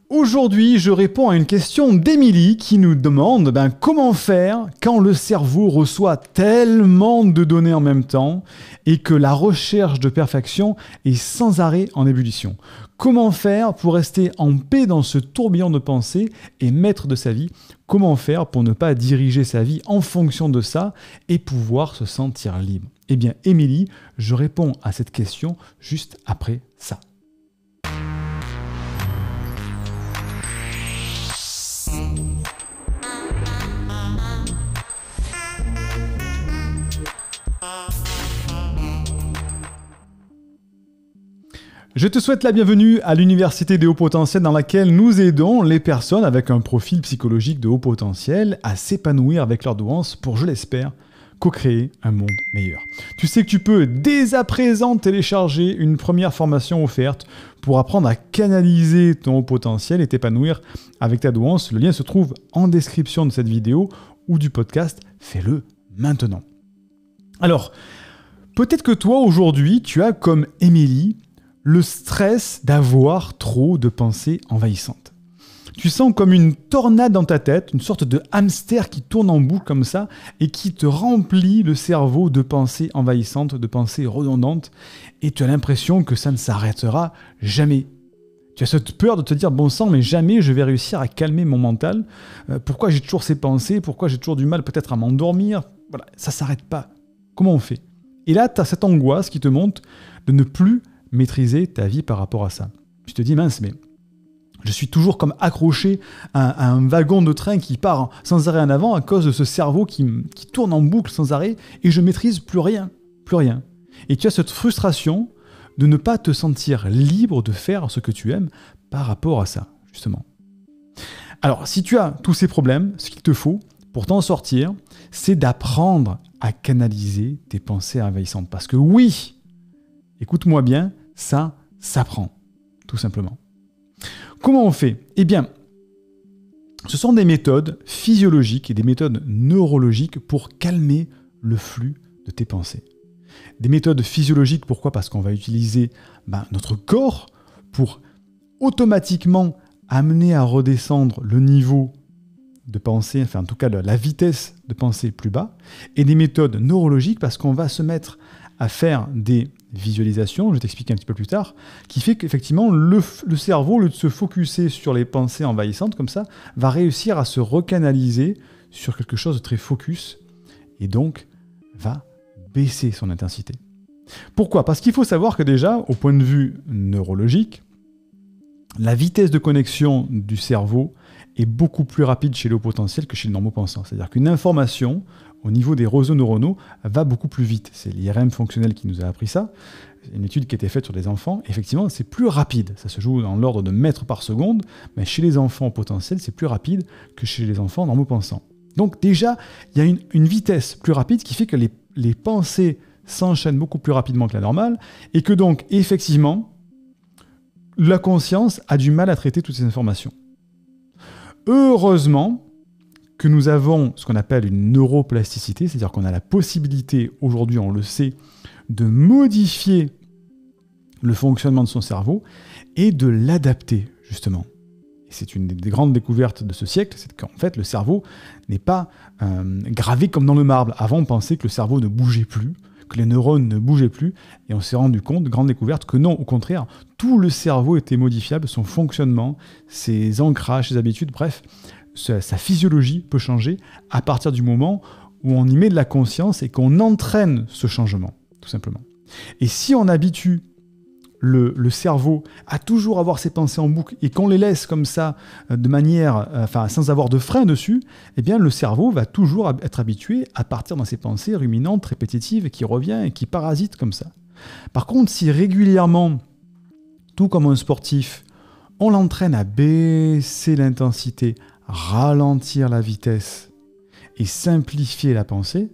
Aujourd'hui, je réponds à une question d'Émilie qui nous demande comment faire quand le cerveau reçoit tellement de données en même temps et que la recherche de perfection est sans arrêt en ébullition. Comment faire pour rester en paix dans ce tourbillon de pensée et maître de sa vie? Comment faire pour ne pas diriger sa vie en fonction de ça et pouvoir se sentir libre? Eh bien, Émilie, je réponds à cette question juste après ça. Je te souhaite la bienvenue à l'Université des hauts potentiels dans laquelle nous aidons les personnes avec un profil psychologique de haut potentiel à s'épanouir avec leur douance pour, je l'espère, co-créer un monde meilleur. Tu sais que tu peux dès à présent télécharger une première formation offerte pour apprendre à canaliser ton haut potentiel et t'épanouir avec ta douance. Le lien se trouve en description de cette vidéo ou du podcast. Fais-le maintenant. Alors, peut-être que toi aujourd'hui, tu as comme Émilie le stress d'avoir trop de pensées envahissantes. Tu sens comme une tornade dans ta tête, une sorte de hamster qui tourne en boucle comme ça et qui te remplit le cerveau de pensées envahissantes, de pensées redondantes, et tu as l'impression que ça ne s'arrêtera jamais. Tu as cette peur de te dire, bon sang, mais jamais je vais réussir à calmer mon mental. Pourquoi j'ai toujours ces pensées? Pourquoi j'ai toujours du mal peut-être à m'endormir? Voilà, ça ne s'arrête pas. Comment on fait? Et là, tu as cette angoisse qui te monte de ne plus maîtriser ta vie par rapport à ça. Tu te dis, mince, mais je suis toujours comme accroché à un wagon de train qui part sans arrêt en avant à cause de ce cerveau qui tourne en boucle sans arrêt et je maîtrise plus rien. Et tu as cette frustration de ne pas te sentir libre de faire ce que tu aimes par rapport à ça, justement. Alors, si tu as tous ces problèmes, ce qu'il te faut pour t'en sortir, c'est d'apprendre à canaliser tes pensées envahissantes. Parce que oui, écoute-moi bien, ça s'apprend, tout simplement. Comment on fait? Eh bien, ce sont des méthodes physiologiques et des méthodes neurologiques pour calmer le flux de tes pensées. Des méthodes physiologiques, pourquoi? Parce qu'on va utiliser notre corps pour automatiquement amener à redescendre le niveau de pensée, enfin en tout cas la vitesse de pensée plus bas, et des méthodes neurologiques parce qu'on va se mettre à faire des visualisations, je vais t'expliquer un petit peu plus tard, qui fait qu'effectivement le cerveau, au lieu de se focuser sur les pensées envahissantes comme ça, va réussir à se recanaliser sur quelque chose de très focus et donc va baisser son intensité. Pourquoi? Parce qu'il faut savoir que déjà, au point de vue neurologique, la vitesse de connexion du cerveau est beaucoup plus rapide chez le haut potentiel que chez le normopensant. C'est-à-dire qu'une information, au niveau des réseaux neuronaux, va beaucoup plus vite. C'est l'IRM fonctionnel qui nous a appris ça. C'est une étude qui a été faite sur des enfants. Effectivement, c'est plus rapide. Ça se joue dans l'ordre de mètres par seconde, mais chez les enfants potentiels, c'est plus rapide que chez les enfants normopensants. Donc déjà, il y a une vitesse plus rapide qui fait que les pensées s'enchaînent beaucoup plus rapidement que la normale, et que donc, effectivement, la conscience a du mal à traiter toutes ces informations. Heureusement que nous avons ce qu'on appelle une neuroplasticité, c'est-à-dire qu'on a la possibilité, aujourd'hui on le sait, de modifier le fonctionnement de son cerveau et de l'adapter, justement. Et c'est une des grandes découvertes de ce siècle, c'est qu'en fait le cerveau n'est pas gravé comme dans le marbre. Avant on pensait que le cerveau ne bougeait plus, que les neurones ne bougeaient plus, et on s'est rendu compte, grande découverte, que non, au contraire, tout le cerveau était modifiable, son fonctionnement, ses ancrages, ses habitudes, bref, sa physiologie peut changer à partir du moment où on y met de la conscience et qu'on entraîne ce changement, tout simplement. Et si on habitue le cerveau à toujours avoir ses pensées en boucle et qu'on les laisse comme ça, de manière, sans avoir de frein dessus, eh bien le cerveau va toujours être habitué à partir dans ses pensées ruminantes, répétitives, qui revient et qui parasite comme ça. Par contre, si régulièrement, tout comme un sportif, on l'entraîne à baisser l'intensité, ralentir la vitesse et simplifier la pensée,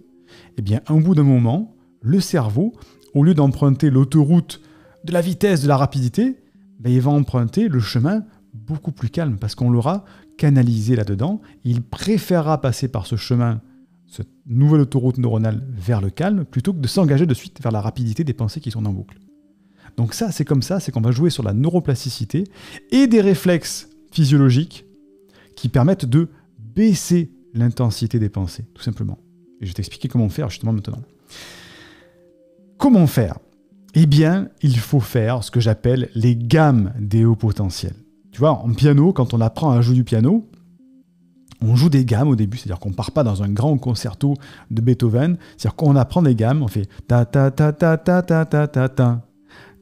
eh bien, au bout d'un moment, le cerveau, au lieu d'emprunter l'autoroute de la vitesse, de la rapidité, il va emprunter le chemin beaucoup plus calme parce qu'on l'aura canalisé là-dedans. Il préférera passer par ce chemin, cette nouvelle autoroute neuronale vers le calme, plutôt que de s'engager de suite vers la rapidité des pensées qui sont en boucle. Donc ça, c'est comme ça, c'est qu'on va jouer sur la neuroplasticité et des réflexes physiologiques qui permettent de baisser l'intensité des pensées, tout simplement. Et je vais t'expliquer comment faire justement maintenant. Comment faire? Eh bien, il faut faire ce que j'appelle les gammes des hauts potentiels. Tu vois, en piano, quand on apprend à jouer du piano, on joue des gammes au début, c'est-à-dire qu'on ne part pas dans un grand concerto de Beethoven, c'est-à-dire qu'on apprend des gammes, on fait ta ta ta ta ta ta ta ta ta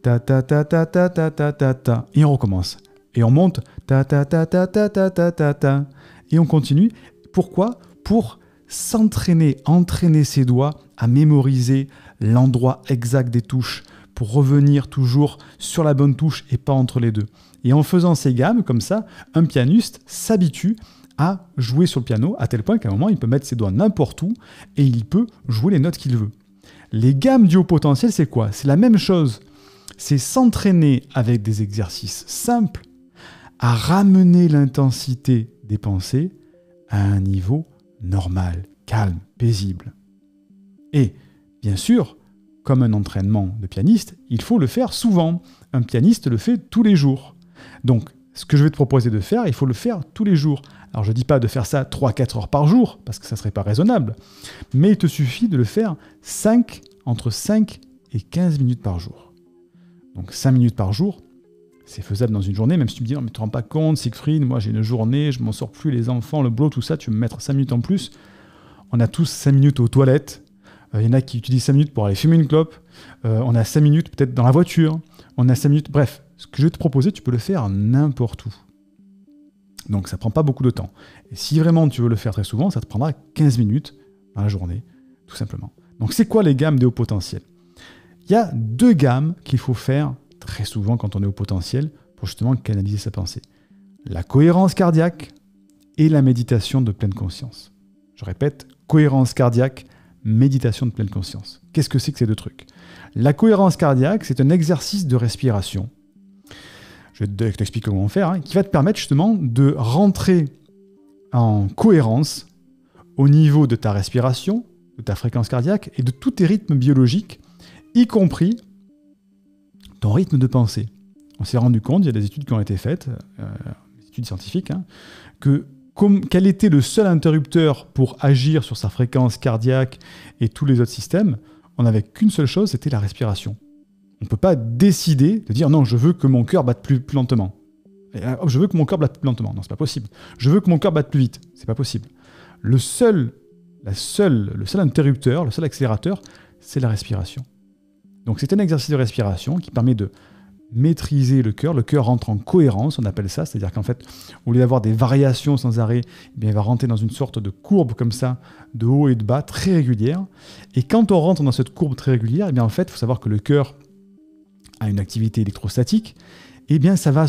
ta ta ta ta ta ta ta ta ta et on recommence. Et on monte ta ta ta ta ta ta ta ta ta et on continue. Pourquoi? Pour s'entraîner, entraîner ses doigts à mémoriser l'endroit exact des touches, pour revenir toujours sur la bonne touche et pas entre les deux. Et en faisant ces gammes, comme ça, un pianiste s'habitue à jouer sur le piano, à tel point qu'à un moment, il peut mettre ses doigts n'importe où et il peut jouer les notes qu'il veut. Les gammes du haut potentiel, c'est quoi? C'est la même chose. C'est s'entraîner avec des exercices simples à ramener l'intensité des pensées à un niveau normal, calme, paisible. Et, bien sûr, comme un entraînement de pianiste, il faut le faire souvent. Un pianiste le fait tous les jours. Donc, ce que je vais te proposer de faire, il faut le faire tous les jours. Alors, je ne dis pas de faire ça 3-4 heures par jour, parce que ça ne serait pas raisonnable, mais il te suffit de le faire entre 5 et 15 minutes par jour. Donc, 5 minutes par jour, c'est faisable dans une journée, même si tu me dis « Non, mais tu ne te rends pas compte, Siegfried, moi j'ai une journée, je m'en sors plus, les enfants, le boulot, tout ça, tu veux me mettre 5 minutes en plus ?» On a tous 5 minutes aux toilettes. Il y en a qui utilisent 5 minutes pour aller fumer une clope. On a 5 minutes peut-être dans la voiture. On a 5 minutes... Bref, ce que je vais te proposer, tu peux le faire n'importe où. Donc ça ne prend pas beaucoup de temps. Et si vraiment tu veux le faire très souvent, ça te prendra 15 minutes dans la journée, tout simplement. Donc c'est quoi les gammes des hauts potentiels? Il y a 2 gammes qu'il faut faire très souvent quand on est au potentiel pour justement canaliser sa pensée. La cohérence cardiaque et la méditation de pleine conscience. Je répète, cohérence cardiaque, méditation de pleine conscience. Qu'est-ce que c'est que ces 2 trucs? La cohérence cardiaque, c'est un exercice de respiration. Je vais t'expliquer comment faire, qui va te permettre justement de rentrer en cohérence au niveau de ta respiration, de ta fréquence cardiaque et de tous tes rythmes biologiques, y compris ton rythme de pensée. On s'est rendu compte, il y a des études qui ont été faites, des études scientifiques, quel était le seul interrupteur pour agir sur sa fréquence cardiaque et tous les autres systèmes? On n'avait qu'une seule chose, c'était la respiration. On ne peut pas décider de dire « Non, je veux que mon cœur batte plus lentement. » Je veux que mon cœur batte plus lentement. Non, c'est pas possible. Je veux que mon cœur batte plus vite. C'est pas possible. Le seul interrupteur, le seul accélérateur, c'est la respiration. Donc c'est un exercice de respiration qui permet de maîtriser le cœur. Le cœur rentre en cohérence, on appelle ça. C'est-à-dire qu'en fait, au lieu d'avoir des variations sans arrêt, eh bien, il va rentrer dans une sorte de courbe comme ça, de haut et de bas, très régulière. Et quand on rentre dans cette courbe très régulière, eh bien, en fait, il faut savoir que le cœur a une activité électrostatique. Eh bien, ça va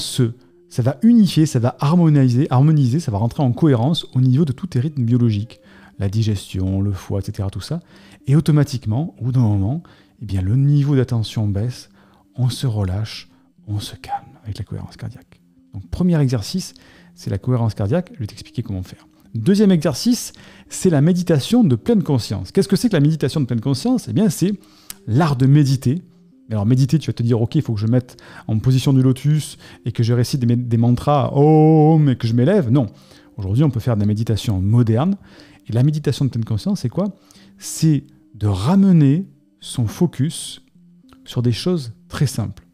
unifier, ça va harmoniser, ça va rentrer en cohérence au niveau de tous tes rythmes biologiques. La digestion, le foie, etc. Tout ça. Et automatiquement, au bout d'un moment, eh bien, le niveau d'attention baisse, on se relâche, on se calme avec la cohérence cardiaque. Donc, premier exercice, c'est la cohérence cardiaque. Je vais t'expliquer comment faire. Deuxième exercice, c'est la méditation de pleine conscience. Qu'est-ce que c'est que la méditation de pleine conscience? Eh bien, c'est l'art de méditer. Alors, méditer, tu vas te dire, OK, il faut que je mette en position du lotus et que je récite des mantras, Om, et que je m'élève. Non. Aujourd'hui, on peut faire de la méditation moderne. Et la méditation de pleine conscience, c'est quoi? C'est de ramener son focus sur des choses très simples.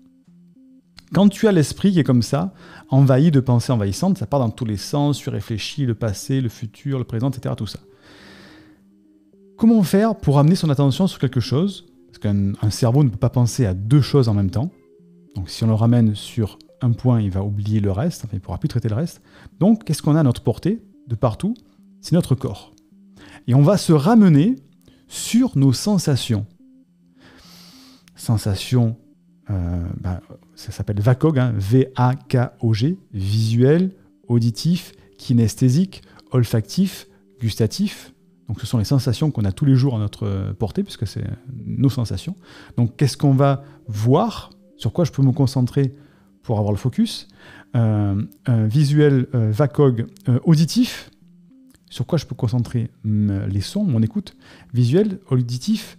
Quand tu as l'esprit qui est comme ça, envahi de pensées envahissantes, ça part dans tous les sens, tu réfléchis le passé, le futur, le présent, etc. Tout ça. Comment faire pour amener son attention sur quelque chose? Parce qu'un cerveau ne peut pas penser à 2 choses en même temps. Donc si on le ramène sur un point, il va oublier le reste, enfin, il ne pourra plus traiter le reste. Donc qu'est-ce qu'on a à notre portée, de partout? C'est notre corps. Et on va se ramener sur nos sensations. Sensations, ça s'appelle VAKOG, V-A-K-O-G, visuel, auditif, kinesthésique, olfactif, gustatif. Donc ce sont les sensations qu'on a tous les jours à notre portée, puisque c'est nos sensations. Donc qu'est-ce qu'on va voir? Sur quoi je peux me concentrer pour avoir le focus? Visuel, VAKOG, auditif. Sur quoi je peux concentrer les sons, mon écoute? Visuel, auditif,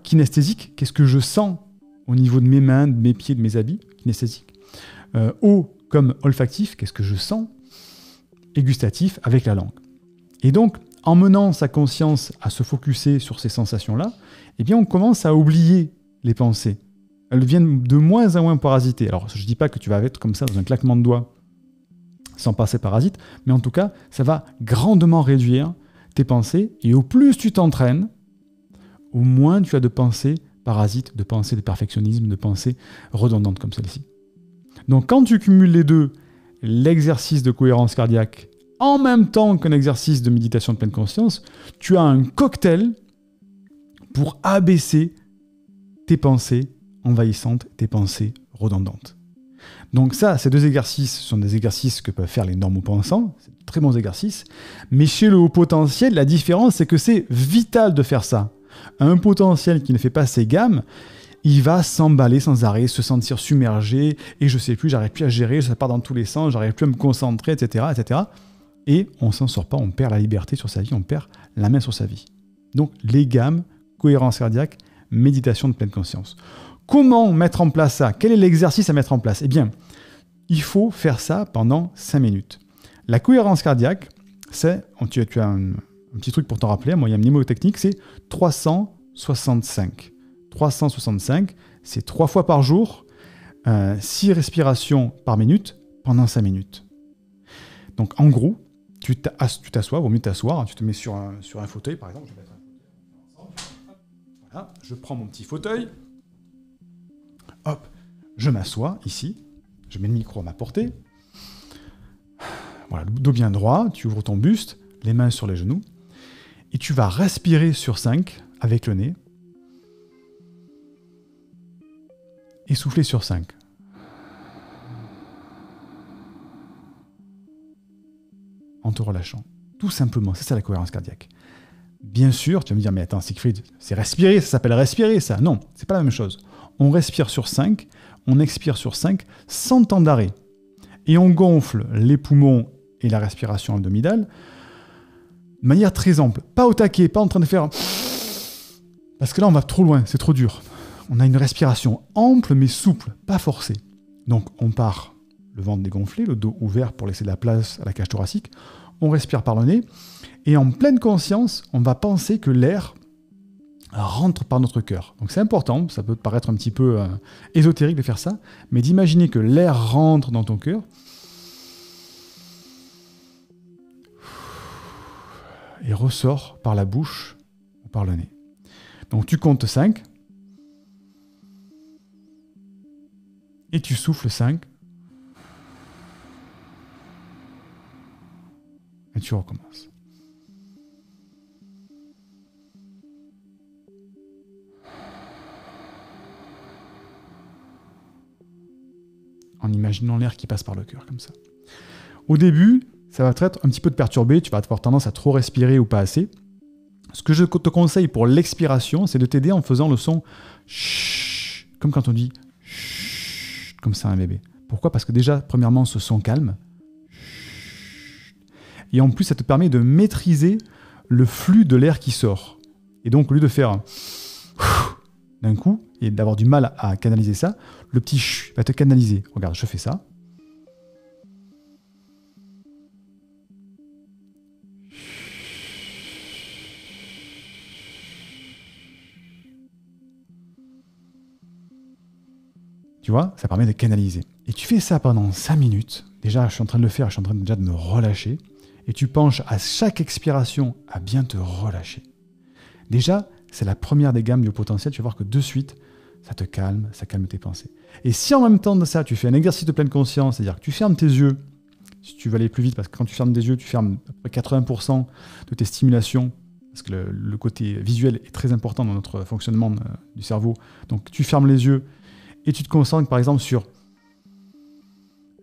kinesthésique. Qu'est-ce que je sens au niveau de mes mains, de mes pieds, de mes habits? Kinesthésique. comme olfactif, qu'est-ce que je sens, et gustatif avec la langue. Et donc, en menant sa conscience à se focuser sur ces sensations-là, eh bien, on commence à oublier les pensées. Elles deviennent de moins en moins parasitées. Alors, je ne dis pas que tu vas être comme ça dans un claquement de doigts sans passer parasite, mais en tout cas, ça va grandement réduire tes pensées, et au plus tu t'entraînes, au moins tu as de pensées parasites, de pensées de perfectionnisme, de pensées redondantes comme celle-ci. Donc quand tu cumules les deux, l'exercice de cohérence cardiaque, en même temps qu'un exercice de méditation de pleine conscience, tu as un cocktail pour abaisser tes pensées envahissantes, tes pensées redondantes. Donc ça, ces deux exercices sont des exercices que peuvent faire les normaux pensants, c'est de très bons exercices, mais chez le haut potentiel, la différence, c'est que c'est vital de faire ça. Un potentiel qui ne fait pas ses gammes, il va s'emballer sans arrêt, se sentir submergé, et je sais plus, j'arrive plus à gérer, ça part dans tous les sens, j'arrive plus à me concentrer, etc., etc. Et on s'en sort pas, on perd la liberté sur sa vie, on perd la main sur sa vie. Donc les gammes, cohérence cardiaque, méditation de pleine conscience. Comment mettre en place ça? Quel est l'exercice à mettre en place? Eh bien, il faut faire ça pendant 5 minutes. La cohérence cardiaque, c'est, tu as un petit truc pour t'en rappeler, moi il y a un mnémotechnique, c'est 365. 365, c'est 3 fois par jour, 6 respirations par minute pendant 5 minutes. Donc en gros, tu t'assois, vaut mieux t'asseoir, tu te mets sur un fauteuil par exemple. Voilà, je prends mon petit fauteuil, hop, je m'assois ici, je mets le micro à ma portée. Voilà, le dos bien droit, tu ouvres ton buste, les mains sur les genoux, et tu vas respirer sur 5 avec le nez, et souffler sur 5. En te relâchant. Tout simplement, c'est ça la cohérence cardiaque. Bien sûr, tu vas me dire, mais attends, Siegfried, c'est respirer, ça s'appelle respirer, ça. Non, c'est pas la même chose. On respire sur 5, on expire sur 5, sans temps d'arrêt. Et on gonfle les poumons et la respiration abdominale de manière très ample. Pas au taquet, pas en train de faire... Parce que là, on va trop loin, c'est trop dur. On a une respiration ample mais souple, pas forcée. Donc on part le ventre dégonflé, le dos ouvert pour laisser de la place à la cage thoracique. On respire par le nez et en pleine conscience, on va penser que l'air rentre par notre cœur. Donc c'est important, ça peut te paraître un petit peu ésotérique de faire ça, mais d'imaginer que l'air rentre dans ton cœur et ressort par la bouche ou par le nez. Donc tu comptes 5 et tu souffles 5 et tu recommences. En imaginant l'air qui passe par le cœur, comme ça. Au début, ça va être un petit peu perturbé, tu vas avoir tendance à trop respirer ou pas assez. Ce que je te conseille pour l'expiration, c'est de t'aider en faisant le son chut, comme quand on dit chut, comme ça un bébé. Pourquoi? Parce que déjà, premièrement, ce son calme. Et en plus, ça te permet de maîtriser le flux de l'air qui sort. Et donc, au lieu de faire d'un coup, et d'avoir du mal à canaliser ça, le petit chut va te canaliser. Regarde, je fais ça. Tu vois, ça permet de canaliser. Et tu fais ça pendant 5 minutes. Déjà, je suis en train de le faire, je suis en train déjà de me relâcher. Et tu penches à chaque expiration à bien te relâcher. Déjà, c'est la première des gammes du haut potentiel. Tu vas voir que de suite, ça te calme, ça calme tes pensées. Et si en même temps de ça, tu fais un exercice de pleine conscience, c'est-à-dire que tu fermes tes yeux, si tu veux aller plus vite, parce que quand tu fermes des yeux, tu fermes à peu près 80% de tes stimulations, parce que le côté visuel est très important dans notre fonctionnement du cerveau. Donc tu fermes les yeux et tu te concentres par exemple sur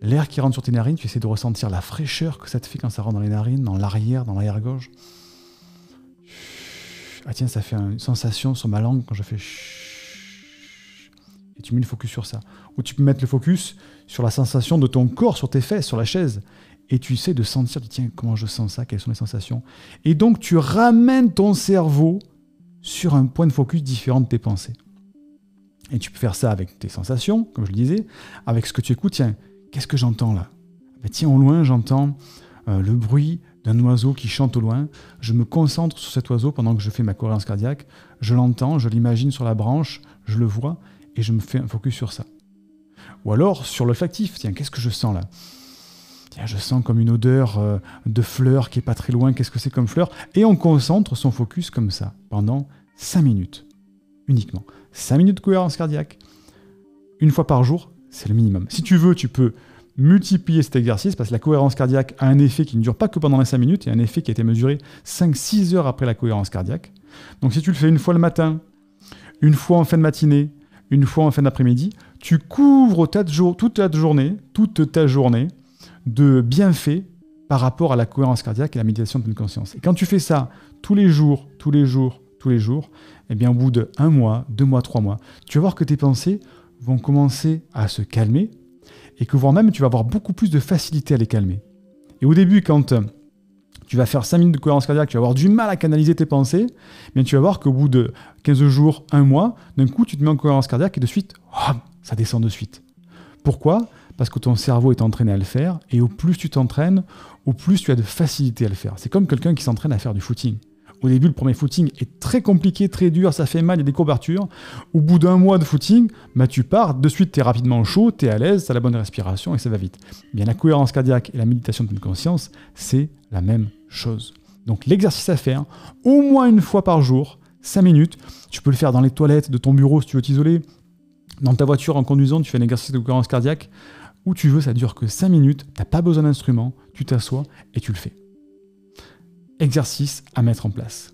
l'air qui rentre sur tes narines, tu essaies de ressentir la fraîcheur que ça te fait quand ça rentre dans les narines, dans l'arrière-gorge. Ah tiens, ça fait une sensation sur ma langue quand je fais et tu mets le focus sur ça. Ou tu peux mettre le focus sur la sensation de ton corps, sur tes fesses, sur la chaise. Et tu essaies de sentir, tiens, comment je sens ça, quelles sont les sensations. Et donc tu ramènes ton cerveau sur un point de focus différent de tes pensées. Et tu peux faire ça avec tes sensations, comme je le disais, avec ce que tu écoutes. Tiens, qu'est-ce que j'entends là? Ben, tiens, au loin, j'entends le bruit d'un oiseau qui chante au loin. Je me concentre sur cet oiseau pendant que je fais ma cohérence cardiaque. Je l'entends, je l'imagine sur la branche, je le vois et je me fais un focus sur ça. Ou alors sur l'olfactif. Tiens, qu'est-ce que je sens là? Tiens, je sens comme une odeur de fleurs qui est pas très loin. Qu'est-ce que c'est comme fleur? Et on concentre son focus comme ça pendant 5 minutes uniquement. 5 minutes de cohérence cardiaque. Une fois par jour, c'est le minimum. Si tu veux, tu peux multiplier cet exercice parce que la cohérence cardiaque a un effet qui ne dure pas que pendant les 5 minutes. Il y a un effet qui a été mesuré 5-6 heures après la cohérence cardiaque. Donc si tu le fais une fois le matin, une fois en fin de matinée, une fois en fin d'après-midi, tu couvres toute ta journée de bienfaits par rapport à la cohérence cardiaque et la méditation de pleine conscience. Et quand tu fais ça tous les jours, eh bien au bout de 1 mois, 2 mois, 3 mois, tu vas voir que tes pensées vont commencer à se calmer et que voire même tu vas avoir beaucoup plus de facilité à les calmer. Et au début, quand tu vas faire 5 minutes de cohérence cardiaque, tu vas avoir du mal à canaliser tes pensées, mais tu vas voir qu'au bout de 15 jours, 1 mois, d'un coup, tu te mets en cohérence cardiaque et de suite, ça descend de suite. Pourquoi? Parce que ton cerveau est entraîné à le faire, et au plus tu t'entraînes, au plus tu as de facilité à le faire. C'est comme quelqu'un qui s'entraîne à faire du footing. Au début, le premier footing est très compliqué, très dur, ça fait mal, il y a des courbatures. Au bout d'1 mois de footing, tu pars, de suite, tu es rapidement chaud, tu es à l'aise, tu as la bonne respiration et ça va vite. Bien, la cohérence cardiaque et la méditation de pleine conscience, c'est la même chose. Donc l'exercice à faire, au moins 1 fois par jour, 5 minutes. Tu peux le faire dans les toilettes de ton bureau si tu veux t'isoler. Dans ta voiture en conduisant, tu fais un exercice de cohérence cardiaque. Où tu veux, ça dure que 5 minutes, tu n'as pas besoin d'instrument, tu t'assois et tu le fais. Exercice à mettre en place.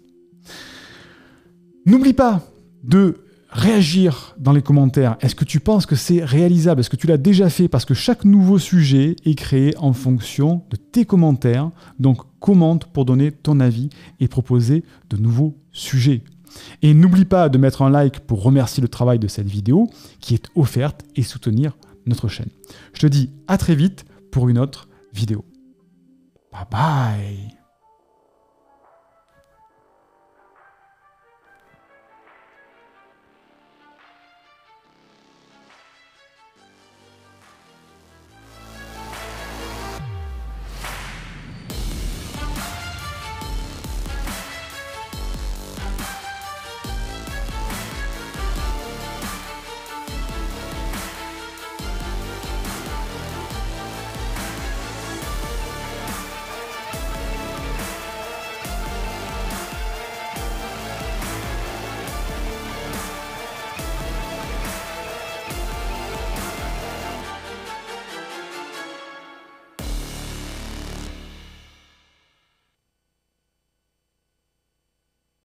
N'oublie pas de réagir dans les commentaires. Est-ce que tu penses que c'est réalisable? Est-ce que tu l'as déjà fait? Parce que chaque nouveau sujet est créé en fonction de tes commentaires. Donc commente pour donner ton avis et proposer de nouveaux sujets. Et n'oublie pas de mettre un like pour remercier le travail de cette vidéo qui est offerte et soutenir notre chaîne. Je te dis à très vite pour une autre vidéo. Bye bye.